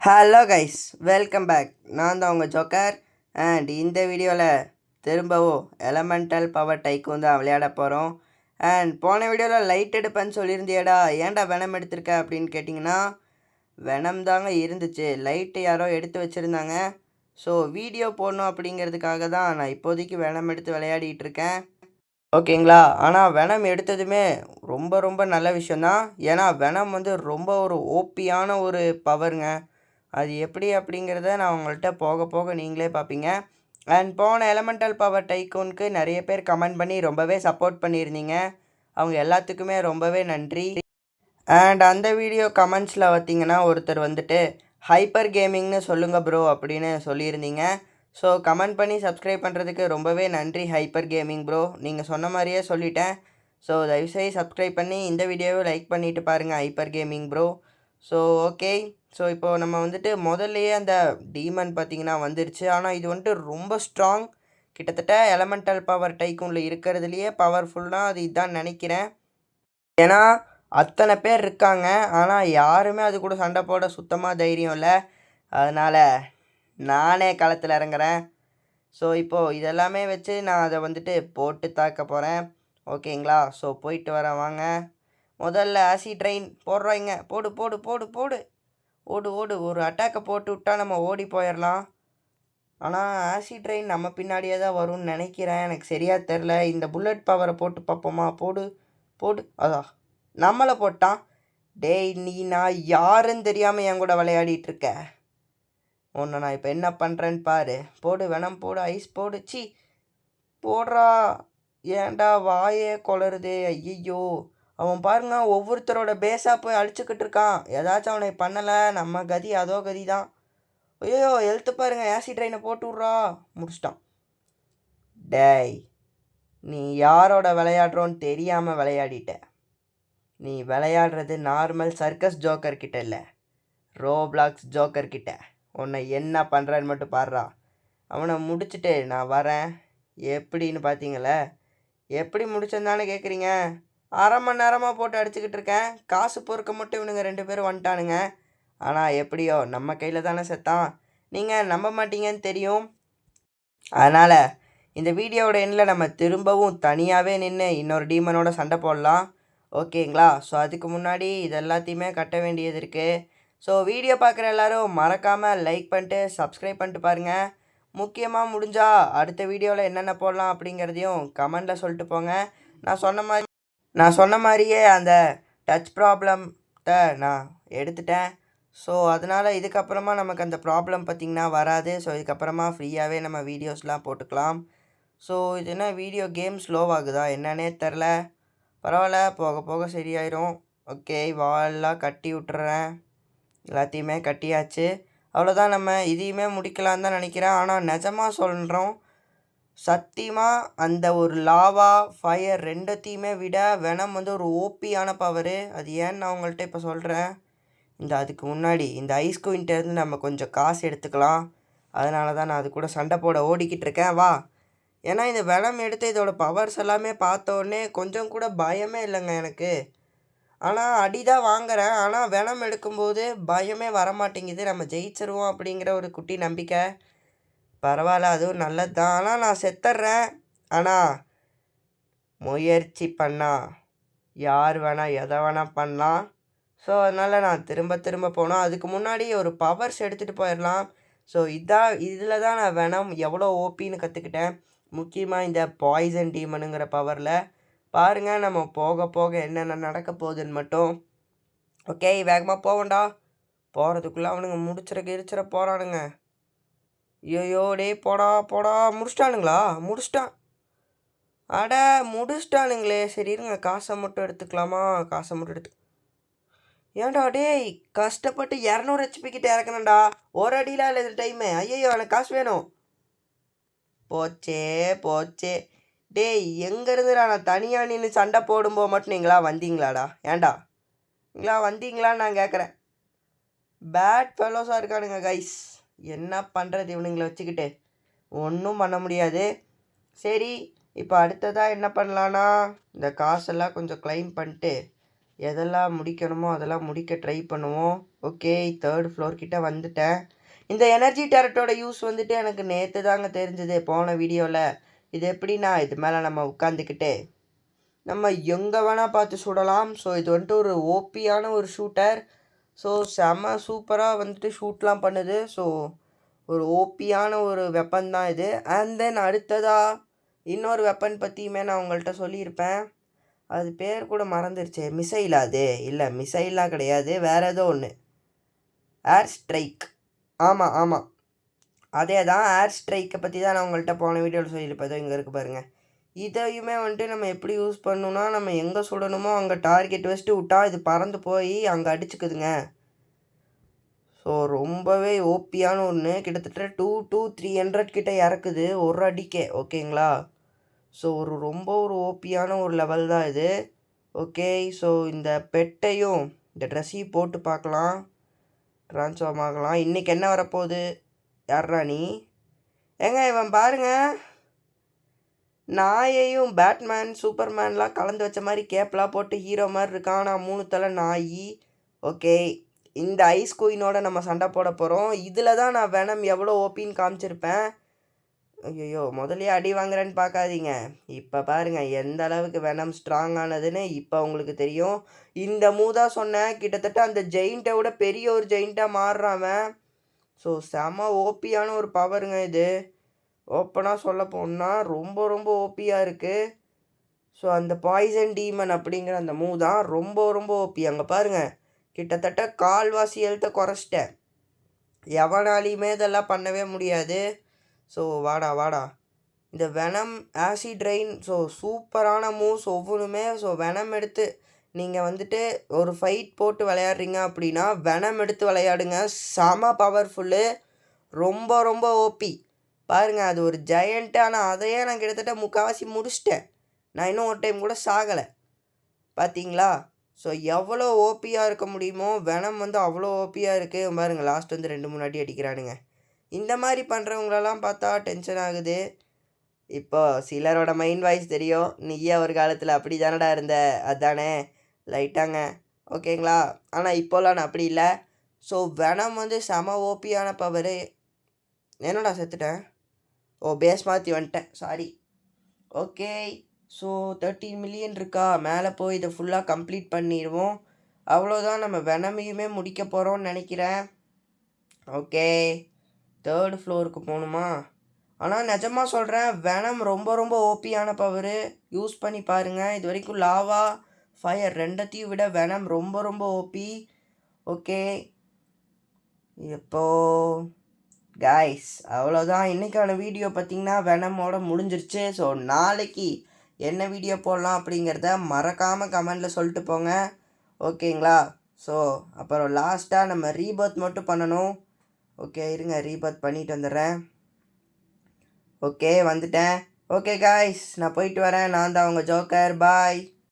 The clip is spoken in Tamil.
Hello guys, welcome back. நான் தான் உங்கள் ஜோக்கர். அண்ட் இந்த வீடியோவில் திரும்பவும் எலமெண்டல் பவர் டைக்கூன் தான் விளையாட போகிறோம். அண்ட் போன வீடியோவில் லைட் எடுப்பேன்னு சொல்லியிருந்தியடா, ஏன்டா வெனம் எடுத்திருக்க அப்படின்னு கேட்டிங்கன்னா, வெனம் தாங்க இருந்துச்சு, லைட்டு யாரோ எடுத்து வச்சுருந்தாங்க. ஸோ வீடியோ போடணும் அப்படிங்கிறதுக்காக தான் நான் இப்போதைக்கு வெனம் எடுத்து விளையாடிட்டு இருக்கேன். ஓகேங்களா? ஆனால் வெனம் எடுத்ததுமே ரொம்ப ரொம்ப நல்ல விஷயந்தான். ஏன்னா வெனம் வந்து ரொம்ப ஒரு ஓபியான ஒரு பவருங்க. அது எப்படி அப்படிங்கிறத நான் உங்கள்கிட்ட போக போக நீங்களே பார்ப்பீங்க. அண்ட் போன எலமெண்டல் பவர் டைக்கூனுக்கு நிறைய பேர் கமெண்ட் பண்ணி ரொம்பவே சப்போர்ட் பண்ணியிருந்தீங்க. அவங்க எல்லாத்துக்குமே ரொம்பவே நன்றி. அண்ட் அந்த வீடியோ கமெண்ட்ஸில் பார்த்தீங்கன்னா ஒருத்தர் வந்துட்டு ஹைப்பர் கேமிங்னு சொல்லுங்கள் ப்ரோ அப்படின்னு சொல்லியிருந்தீங்க. ஸோ கமெண்ட் பண்ணி சப்ஸ்கிரைப் பண்ணுறதுக்கு ரொம்பவே நன்றி ஹைப்பர் கேமிங் ப்ரோ. நீங்கள் சொன்ன மாதிரியே சொல்லிட்டேன். ஸோ தயவுசெய்து சப்ஸ்கிரைப் பண்ணி இந்த வீடியோவை லைக் பண்ணிவிட்டு பாருங்கள் hyper gaming bro. So okay. So இப்போது நம்ம வந்துட்டு முதல்லையே அந்த டீமன் பார்த்திங்கன்னா வந்துருச்சு. ஆனால் இது வந்துட்டு ரொம்ப ஸ்ட்ராங். கிட்டத்தட்ட எலமெண்டல் பவர் டைக்கூனில் இருக்கிறதுலையே பவர்ஃபுல்லாக அது இதுதான் நினைக்கிறேன். ஏன்னா அத்தனை பேர் இருக்காங்க, ஆனால் யாருமே அது கூட சண்டை போட சுத்தமாக தைரியம் இல்லை. அதனால் நானே களத்தில் இறங்குறேன். ஸோ இப்போது இதெல்லாமே வச்சு நான் அதை வந்துட்டு போட்டு தாக்க போகிறேன். ஓகேங்களா? ஸோ போயிட்டு வரேன் வாங்க. முதல்ல ஆசிட் ட்ரெயின் போடுறாங்க. போடு போடு போடு போடு, ஓடு ஓடு. ஒரு அட்டாக்கை போட்டு விட்டா நம்ம ஓடி போயிடலாம். ஆனால் ஆசிட் ட்ரெயின் நம்ம பின்னாடியே தான் வரும்னு நினைக்கிறேன், எனக்கு சரியாக தெரில. இந்த புல்லட் பவரை போட்டு பார்ப்போமா? போடு போடு. அதான் நம்மளை போட்டான். டேய், நீ நான் யாருன்னு தெரியாமல் என் கூட விளையாடிட்டுருக்க. ஒன்று நான் இப்போ என்ன பண்ணுறேன்னு பாரு. போடு வெனம் போடு, ஐஸ் போடு. சி போடுறா. ஏன்டா வாயே கொளருதே. ஐயோ, அவன் பாருங்க ஒவ்வொருத்தரோட பேஸாக போய் அழிச்சுக்கிட்டு இருக்கான். ஏதாச்சும் அவனை பண்ணலை, நம்ம கதி அதோ கதி தான். ஐயோ, எழுத்து பாருங்க, ஆசிட் ட்ரெயினை போட்டு விட்றா. முடிச்சிட்டான். டேய், நீ யாரோட விளையாடுறோன்னு தெரியாமல் விளையாடிட்ட. நீ விளையாடுறது நார்மல் சர்க்கஸ் ஜோக்கர் கிட்ட இல்லை, ரோப்ளாக்ஸ் ஜோக்கர் கிட்ட. உன்னை என்ன பண்ணுறன்னு மட்டும் பாடுறா. அவனை முடிச்சுட்டு நான் வரேன். எப்படின்னு பார்த்தீங்களே? எப்படி முடிச்சேன்னு கேட்குறீங்க? அரை மணி நேரமாக போட்டு அடிச்சுக்கிட்டு இருக்கேன். காசு பொறுக்க மட்டும் இவனுங்க 2 பேரும் வந்துட்டானுங்க. ஆனால் எப்படியோ நம்ம கையில் தானே செத்தான். நீங்கள் நம்ப மாட்டீங்கன்னு தெரியும். அதனால் இந்த வீடியோவோட எண்ணில் நம்ம திரும்பவும் தனியாகவே நின்று இன்னொரு டீமனோட சண்டை போடலாம். ஓகேங்களா? ஸோ அதுக்கு முன்னாடி இது எல்லாத்தையுமே கட்ட வேண்டியது இருக்குது. ஸோ வீடியோ பார்க்குற எல்லோரும் மறக்காமல் லைக் பண்ணிட்டு சப்ஸ்கிரைப் பண்ணிட்டு பாருங்கள். முக்கியமாக முடிஞ்சால் அடுத்த வீடியோவில் என்னென்ன போடலாம் அப்படிங்கிறதையும் கமெண்டில் சொல்லிட்டு போங்க. நான் சொன்ன மாதிரியே அந்த டச் ப்ராப்ளத்தை நான் எடுத்துட்டேன். ஸோ அதனால் இதுக்கப்புறமா நமக்கு அந்த ப்ராப்ளம் பார்த்திங்கன்னா வராது. ஸோ இதுக்கப்புறமா ஃப்ரீயாகவே நம்ம வீடியோஸ்லாம் போட்டுக்கலாம். ஸோ இது என்ன வீடியோ கேம் ஸ்லோவாகுதா என்னன்னே தெரில. பரவாயில்ல, போக போக சரியாயிரும். ஓகே, வால்லாம் கட்டி விட்டுறேன். எல்லாத்தையுமே கட்டியாச்சு. அவ்வளோதான், நம்ம இதையுமே முடிக்கலான்னு தான் நினைக்கிறேன். ஆனால் நிஜமாக சொல்கிறோம், சத்தியமாக அந்த ஒரு லாவா ஃபயர் ரெண்டத்தையுமே விட வெனம் வந்து ஒரு ஓபியான பவரு. அது ஏன்னு நான் உங்கள்கிட்ட இப்போ சொல்கிறேன். அதுக்கு முன்னாடி இந்த ஐஸ் குயின்ட்டேருந்து நம்ம கொஞ்சம் காசு எடுத்துக்கலாம். அதனால தான் நான் அது கூட சண்டை போட ஓடிக்கிட்டு இருக்கேன். வா. ஏன்னா இந்த வெனம் எடுத்து இதோட பவர்ஸ் எல்லாமே பார்த்தோன்னே கொஞ்சம் கூட பயமே இல்லைங்க எனக்கு. ஆனால் அடி தான் வாங்குகிறேன். ஆனால் வெனம் எடுக்கும்போது பயமே வரமாட்டேங்குது. நம்ம ஜெயிச்சிருவோம் அப்படிங்கிற ஒரு குட்டி நம்பிக்கை. பரவாயில்ல, அதுவும் நல்லது தான். ஆனால் நான் செத்துட்றேன். ஆனால் முயற்சி பண்ணால் யார் வேணால் எதை வேணால் பண்ணலாம். ஸோ அதனால் நான் திரும்ப திரும்ப போனோம். அதுக்கு முன்னாடி ஒரு பவர்ஸ் எடுத்துகிட்டு போயிடலாம். ஸோ இதில் தான் நான் வெனம் எவ்வளோ ஓபின்னு கற்றுக்கிட்டேன். முக்கியமாக இந்த பாய்சன் டீமனுங்கிற பவரில். பாருங்கள் நம்ம போக போக என்னென்ன நடக்க போகுதுன்னு மட்டும். ஓகே, வேகமாக போவோண்டா. போகிறதுக்குள்ளே அவனுங்க முடிச்சிட போகிறானுங்க. ஐயோ டே, போடா போடா. முடிச்சிட்டானுங்களா? முடிச்சிட்டான். அட முடிச்சிட்டானுங்களே. சரி இருங்க, காசை மட்டும் எடுத்துக்கலாமா? காசை மட்டும் ஏன்டா டேய், கஷ்டப்பட்டு 200 ஹெச்பி கிட்ட இறக்கணும்டா. ஒரு அடியில் இல்லை இது டைமு. ஐயோ, எனக்கு காசு வேணும். போச்சே போச்சே. டேய், எங்கேருந்துடா நான் தனியாக நின்று சண்டை போடும்போது மட்டும் நீங்களா வந்தீங்களாடா? ஏன்டா நீங்களா வந்தீங்களான்னு நான் கேட்குறேன். பேட் ஃபெலோஸாக இருக்கானுங்க கைஸ். என்ன பண்ணுறது இவனுங்களை வச்சுக்கிட்டு? ஒன்றும் பண்ண முடியாது. சரி, இப்போ அடுத்ததாக என்ன பண்ணலான்னா இந்த காசெல்லாம் கொஞ்சம் க்ளைம் பண்ணிட்டு எதெல்லாம் முடிக்கணுமோ அதெல்லாம் முடிக்க ட்ரை பண்ணுவோம். ஓகே, 3rd ஃப்ளோர் கிட்ட வந்துட்டேன். இந்த எனர்ஜி டேரட்டோட யூஸ் வந்துட்டு எனக்கு நேற்று தாங்க தெரிஞ்சது போன வீடியோவில். இது எப்படின்னா, இது மேலே நம்ம உட்காந்துக்கிட்டு நம்ம எங்கே வேணால் பார்த்து சுடலாம். ஸோ இது வந்துட்டு ஒரு ஓபியான ஒரு ஷூட்டர். ஸோ செம்ம சூப்பராக வந்துட்டு ஷூட்லாம் பண்ணுது. ஸோ ஒரு ஓபியான ஒரு வெப்பன் தான் இது. அண்ட் தென் அடுத்ததாக இன்னொரு வெப்பன் பற்றியுமே நான் உங்கள்கிட்ட சொல்லியிருப்பேன். அது பேர் கூட மறந்துருச்சு. மிசைலா அது? இல்லை, மிசைலாம் கிடையாது, வேறு ஏதோ ஒன்று. ஏர் ஸ்ட்ரைக். ஆமாம் ஆமாம், அதே தான். ஏர் ஸ்ட்ரைக்கை பற்றி தான் நான் உங்கள்கிட்ட போன வீடியோவில் சொல்லியிருப்பேன். ஏதோ இங்கே இருக்குது பாருங்கள். இதையுமே வந்துட்டு நம்ம எப்படி யூஸ் பண்ணணும்னா, நம்ம எங்கே சுடணுமோ அங்கே டார்கெட் வச்சுட்டு விட்டா இது பறந்து போய் அங்கே அடிச்சுக்குதுங்க. ஸோ ரொம்பவே ஓபியான ஒன்று. கிட்டத்தட்ட 200-300 கிட்ட இறக்குது ஒரு அடிக்கே. ஓகேங்களா? ஸோ ரொம்ப ஒரு ஓபியான ஒரு லெவல் தான் இது. ஓகே, ஸோ இந்த பெட்டையும் இந்த ட்ரெஸ்ஸையும் போட்டு பார்க்கலாம். ட்ரான்ஸ்ஃபார்ம் ஆகலாம். இன்றைக்கி என்ன வரப்போகுது? யார்ரா நீ? ஏங்க இவன் பாருங்க, நாயையும் பேட்மேன் சூப்பர்மேன்லாம் கலந்து வச்ச மாதிரி கேப்லாம் போட்டு ஹீரோ மாதிரி இருக்கான். நான் 3 தலை நாய். ஓகே, இந்த ஐஸ் குயினோட நம்ம சண்டை போட போகிறோம். இதில் தான் நான் வெனம் எவ்வளோ ஓபின்னு காமிச்சிருப்பேன். ஐயோ, முதலே அடி வாங்குறேன்னு பார்க்காதீங்க. இப்போ பாருங்கள் எந்த அளவுக்கு வெனம் ஸ்ட்ராங் ஆனதுன்னு இப்போ உங்களுக்கு தெரியும். இந்த மூதா சொன்னேன், கிட்டத்தட்ட அந்த ஜெயிண்ட்டை விட பெரிய ஒரு ஜெயிண்ட்டாக மாறுறாமன். ஸோ செம ஓபியான ஒரு பவருங்க இது. ஓப்பனாக சொல்ல போனால் ரொம்ப ஓபியாக இருக்குது. ஸோ அந்த பாய்சன் டீமன் அப்படிங்கிற அந்த மூவ் தான் ரொம்ப ஓபி. அங்கே பாருங்கள், கிட்டத்தட்ட கால்வாசி ஹெல்த்தை குறைச்சிட்டேன். எவனாலையுமே இதெல்லாம் பண்ணவே முடியாது. ஸோ வாடா இந்த வெனம் ஆசிட் ரெயின். ஸோ சூப்பரான மூவ்ஸ் ஒவ்வொன்றுமே. ஸோ வெனம் எடுத்து நீங்கள் வந்துட்டு ஒரு ஃபைட் போட்டு விளையாடுறீங்க அப்படின்னா வெனம் எடுத்து விளையாடுங்க. செம பவர்ஃபுல்லு, ரொம்ப ஓபி. பாருங்கள், அது ஒரு ஜெயண்ட்டு. ஆனால் அதையே நான் கிட்டத்தட்ட முக்கால்வாசி முடிச்சிட்டேன். நான் இன்னும் ஒரு டைம் கூட சாகலை. பார்த்தீங்களா? ஸோ எவ்வளோ ஓபியாக இருக்க முடியுமோ வெனம் வந்து அவ்வளோ ஓபியாக இருக்குது. பாருங்கள், லாஸ்ட் வந்து 2-3 அடி அடிக்கிறானுங்க. இந்த மாதிரி பண்ணுறவங்களெல்லாம் பார்த்தா டென்ஷன் ஆகுது. இப்போ சிலரோட மைண்ட் வாய்ஸ் தெரியும். நீயே ஒரு காலத்தில் அப்படி தானடா இருந்த, அதானே லைட்டாங்க. ஓகேங்களா? ஆனால் இப்போலாம் நான் அப்படி இல்லை. ஸோ வெனம் வந்து செம ஓபியான பவரு. என்னடா செத்துட்டேன்? ஓ, பேஸ் மாற்றி வந்துட்டேன், சாரி. ஓகே, ஸோ 13 மில்லியன் இருக்கா? மேலே போய் இதை ஃபுல்லாக கம்ப்ளீட் பண்ணிடுவோம். அவ்வளோதான், நம்ம வெனமையுமே முடிக்க போகிறோம்னு நினைக்கிறேன். ஓகே, 3rd ஃப்ளோருக்கு போகணுமா? ஆனால் நிஜமாக சொல்கிறேன், வெனம் ரொம்ப ஓபியான பவரு. யூஸ் பண்ணி பாருங்கள். இது வரைக்கும் லாவா ஃபயர் ரெண்டத்தையும் விட வெனம் ரொம்ப ஓபி. ஓகே, இப்போ கைஸ் அவ்வளோதான் இன்றைக்கான வீடியோ. பார்த்திங்கன்னா வெனமோட முடிஞ்சிருச்சு. ஸோ நாளைக்கு என்ன வீடியோ போடலாம் அப்படிங்கிறத மறக்காமல் கமெண்டில் சொல்லிட்டு போங்க. ஓகேங்களா? ஸோ அப்புறம் லாஸ்ட்டாக நம்ம ரீபர்த் மட்டும் பண்ணணும். ஓகே, இருங்க, ரீபர்த் பண்ணிட்டு வந்துடுறேன். ஓகே, வந்துட்டேன். ஓகே காய்ஸ், நான் போயிட்டு வரேன். நான் தான் உங்கள் ஜோக்கர். பாய்.